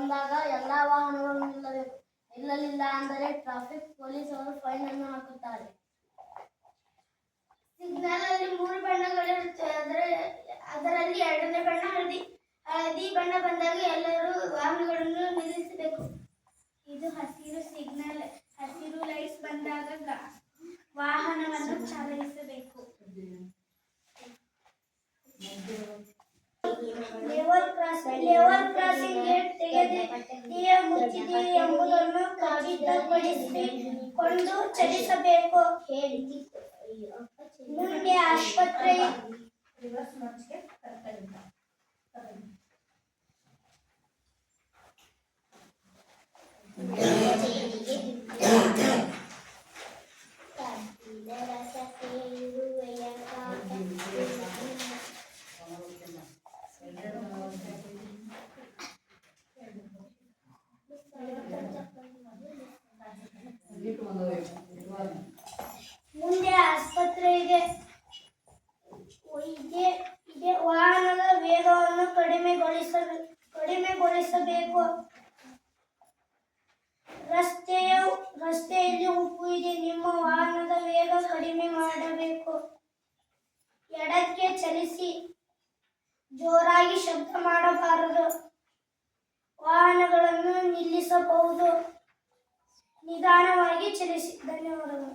ಬಂದಾಗ ಎಲ್ಲ ವಾಹನಗಳು ನಿಲ್ಲಬೇಕು. ನಿಲ್ಲಲಿಲ್ಲ ಅಂದರೆ ಟ್ರಾಫಿಕ್ ಪೊಲೀಸರು ಫೈನ್ ಅನ್ನು ಹಾಕುತ್ತಾರೆ. ಸಿಗ್ನಲ್ ಅಲ್ಲಿ 3 ಬಣ್ಣಗಳಿರುತ್ತವೆ. ಅದರಲ್ಲಿ 2ನೇ ಬಣ್ಣ ಹಳದಿ ಬಣ್ಣ ಬಂದಾಗ ಎಲ್ಲರೂ ವಾಹನಗಳನ್ನು ನಿಲ್ಲಿಸಬೇಕು. ಇದು ಹಸಿರು ಸಿಗ್ನಲ್. ಹಸಿರು ಲೈಟ್ಸ್ ಬಂದಾಗ ವಾಹನವನ್ನು ಚಾಲಿಸಬೇಕು. ಲೆವೆಲ್ ಕ್ರಾಸಿಂಗ್ ಗೇಟ್ ತೆಗೆದಿದೆಯೇ ಮುಚ್ಚಿದೆಯೇ ಎಂಬುದನ್ನು ಖಚಿತಪಡಿಸಿಕೊಂಡು ಚಲಿಸಬೇಕು. ಮುಂದೆ ಆಸ್ಪತ್ರೆ ಇದೆ. ವಾಹನದ ವೇಗವನ್ನು ಕಡಿಮೆಗೊಳಿಸಬೇಕು. ರಸ್ತೆಯಲ್ಲಿ ಉಪ್ಪು ಇದೆ. ನಿಮ್ಮ ವಾಹನದ ವೇಗ ಕಡಿಮೆ ಮಾಡಬೇಕು. ಎಡಕ್ಕೆ ಚಲಿಸಿ. ಜೋರಾಗಿ ಶಬ್ದ ಮಾಡಬಾರದು. ವಾಹನಗಳನ್ನು ನಿಲ್ಲಿಸಬಹುದು. ನಿಧಾನವಾಗಿ ಚಲಿಸಿ. ಧನ್ಯವಾದಗಳು.